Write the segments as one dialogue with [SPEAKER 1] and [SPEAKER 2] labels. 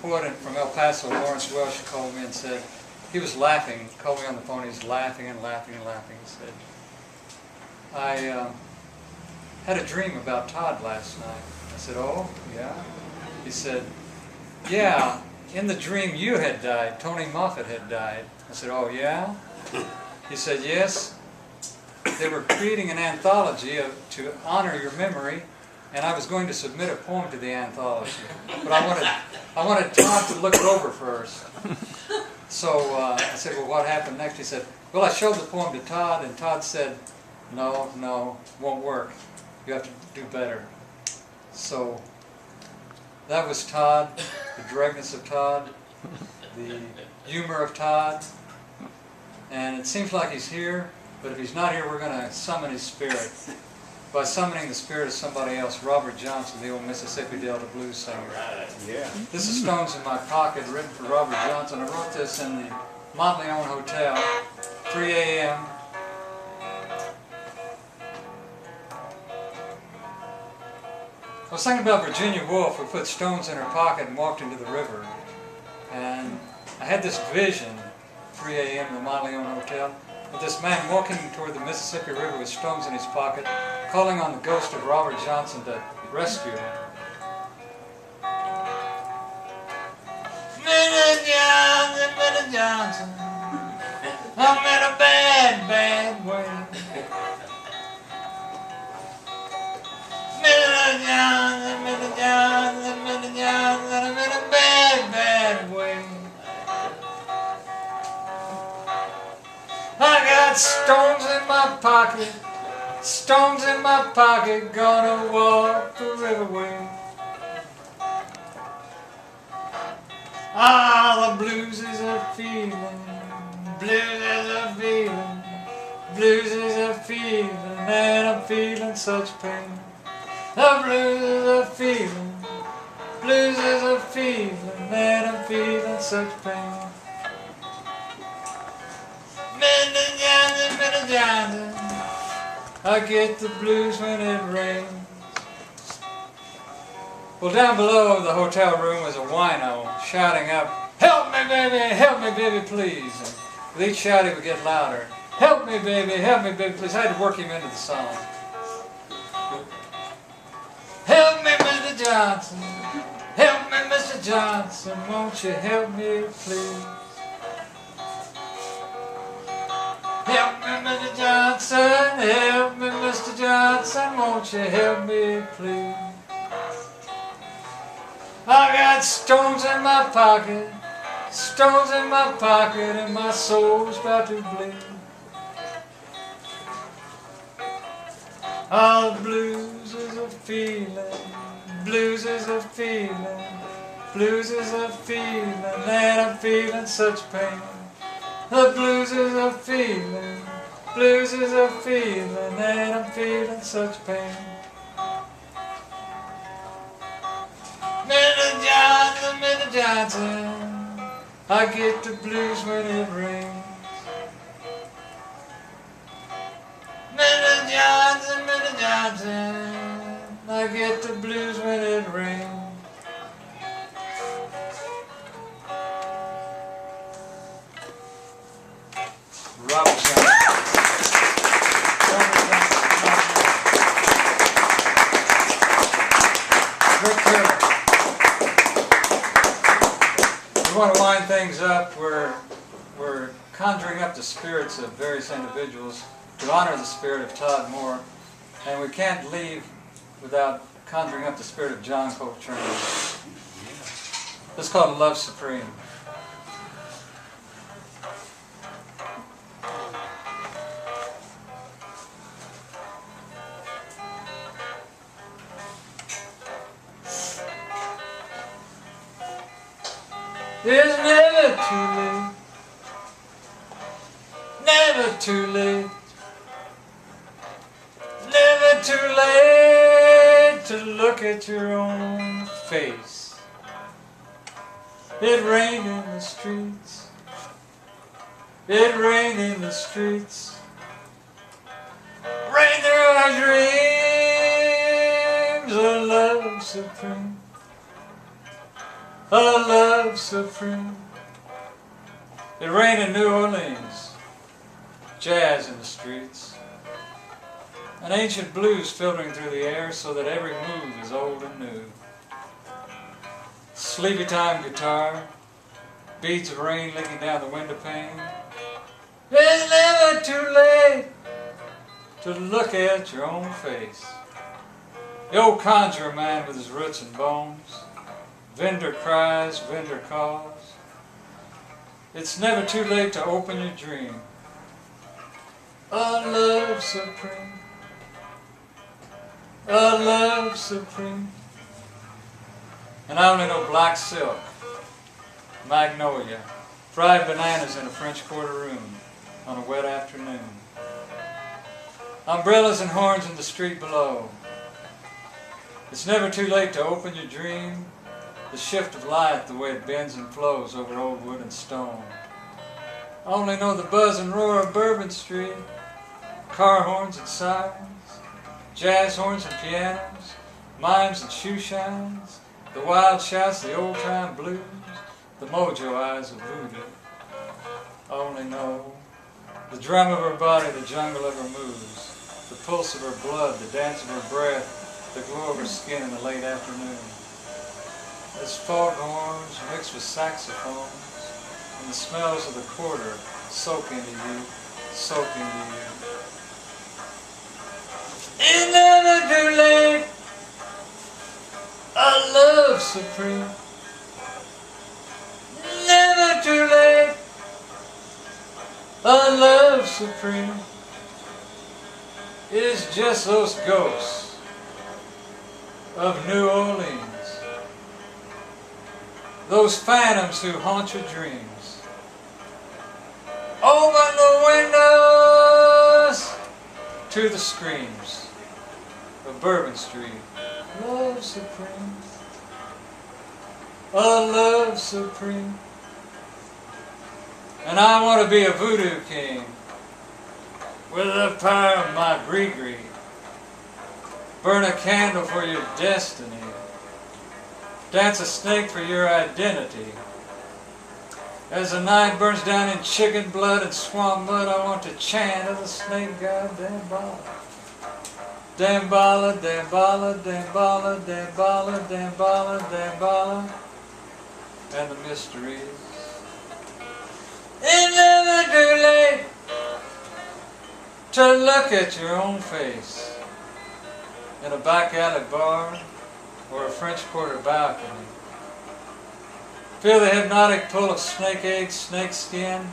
[SPEAKER 1] poet from El Paso, Lawrence Welsh, called me and said, he was laughing, called me on the phone, he was laughing and laughing and laughing. He said, I had a dream about Todd last night. I said, oh, yeah? He said, yeah, in the dream you had died, Tony Moffeit had died. I said, oh, yeah? He said, yes. They were creating an anthology to honor your memory, and I was going to submit a poem to the anthology. But I wanted Todd to look it over first. So I said, well, what happened next? He said, well, I showed the poem to Todd, and Todd said, no, won't work. You have to do better. So that was Todd, the directness of Todd, the humor of Todd, and it seems like he's here, but if he's not here, we're going to summon his spirit. By summoning the spirit of somebody else, Robert Johnson, the old Mississippi Delta blues singer.
[SPEAKER 2] Right, yeah.
[SPEAKER 1] This is Stones in My Pocket, written for Robert Johnson. I wrote this in the Montleone Hotel, 3 a.m. I was thinking about Virginia Woolf, who put stones in her pocket and walked into the river. And I had this vision, 3 a.m. in the Montleone Hotel, of this man walking toward the Mississippi River with stones in his pocket, calling on the ghost of Robert Johnson to rescue him. Minnie Johnson, I'm in a bad, bad way. Minnie Johnson, I'm in a bad, bad way. I got stones in my pocket, gonna walk the riverway. Ah, the blues is a feeling, and I'm feeling such pain. The blues is a feeling, and I'm feeling such pain. Minnie Johnson, I get the blues when it rains. Well, down below the hotel room was a wino shouting up, help me baby, please. And with each shout he would get louder, help me baby, please. I had to work him into the song. Help me Mr. Johnson, won't you help me please? Help me Mr. Johnson, won't you help me please? I got stones in my pocket, and my soul's about to bleed. Oh, the blues is a feeling, and I'm feeling such pain. The blues is a feeling, and I'm feeling such pain. Minnie Johnson, I get the blues when it rains. Minnie Johnson, I get the blues when it rains. Robert Johnson. Rick Terlep. We want to wind things up. We're conjuring up the spirits of various individuals to honor the spirit of Todd Moore, and we can't leave without conjuring up the spirit of John Coltrane. It's called Love Supreme. It's never too late, never too late to look at your own face. It rained in the streets, rain through our dreams of love supreme. a love supreme. It rained in New Orleans, jazz in the streets, an ancient blues filtering through the air so that every move is old and new. Sleepy time guitar, beads of rain licking down the window pane. It's never too late to look at your own face. The old conjurer man with his roots and bones, vendor cries, vendor calls. It's never too late to open your dream. A love supreme, a love supreme. And I only know black silk, magnolia, fried bananas in a French Quarter room on a wet afternoon. Umbrellas and horns in the street below. It's never too late to open your dream. The shift of light, the way it bends and flows over old wood and stone. I only know the buzz and roar of Bourbon Street, car horns and sirens, jazz horns and pianos, mimes and shoe shines, the wild shouts, the old-time blues, the mojo eyes of voodoo. I only know the drum of her body, the jungle of her moves, the pulse of her blood, the dance of her breath, the glow of her skin in the late afternoon. As foghorns mixed with saxophones, and the smells of the quarter soak into you, soak into you. It's never too late, a love supreme. Never too late, a love supreme. It is just those ghosts of New Orleans. Those phantoms who haunt your dreams. Open the windows to the screams of Bourbon Street. Love supreme, a love supreme. And I want to be a voodoo king with the power of my gree-gree. Burn a candle for your destiny. Dance a snake for your identity. As the night burns down in chicken blood and swamp mud, I want to chant of the snake god Damballa. Damballa, Damballa, Damballa, Damballa, Damballa, Damballa. And the mysteries. It's never too late to look at your own face in a back alley bar or a French Quarter balcony. Feel the hypnotic pull of snake eggs, snake skin,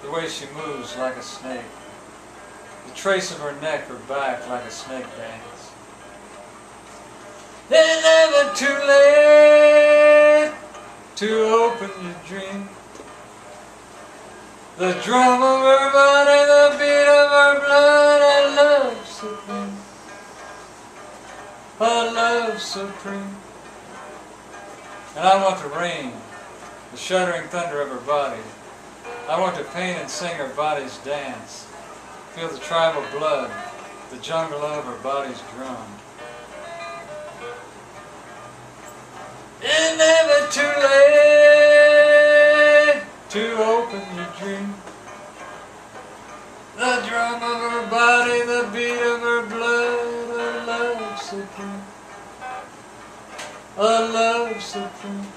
[SPEAKER 1] the way she moves like a snake. The trace of her neck or back like a snake dance. It's never too late to open your dream. The drum of her body, the beat of her blood, a love supreme. A love supreme. And I want to rain, the shuddering thunder of her body. I want to paint and sing her body's dance. Feel the tribal blood, the jungle of her body's drum. It's never too late to open your dream. The drum of her body, the beat of her blood, a love supreme. A love supreme.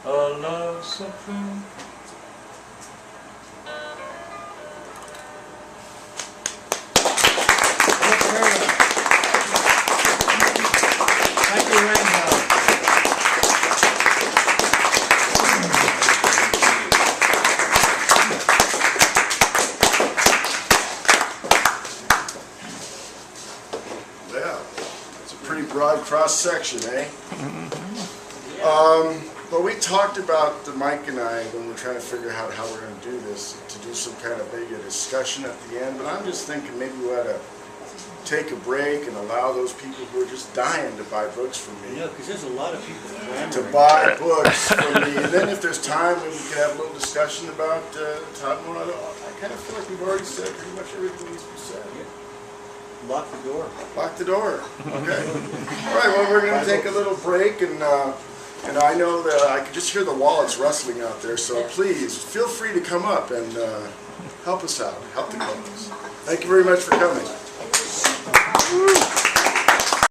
[SPEAKER 1] A love supreme. Thank you, Randall.
[SPEAKER 2] Broad cross-section, eh? But we talked about, Mike and I, when we're trying to figure out how we're going to do this, to do some kind of maybe a discussion at the end, but I'm just thinking maybe we ought to take a break and allow those people who are just dying to buy books from me.
[SPEAKER 3] Yeah, because there's a lot of people
[SPEAKER 2] to buy books from me. And then if there's time, maybe we could have a little discussion about Todd. I kind of feel like we've already said pretty much everything needs to be said.
[SPEAKER 3] Yeah. Lock the door.
[SPEAKER 2] Lock the door. Okay. All right, well, we're going to take a little break, and And I know that I can just hear the wallets rustling out there, so please feel free to come up and help us out, help the cause. Thank you very much for coming.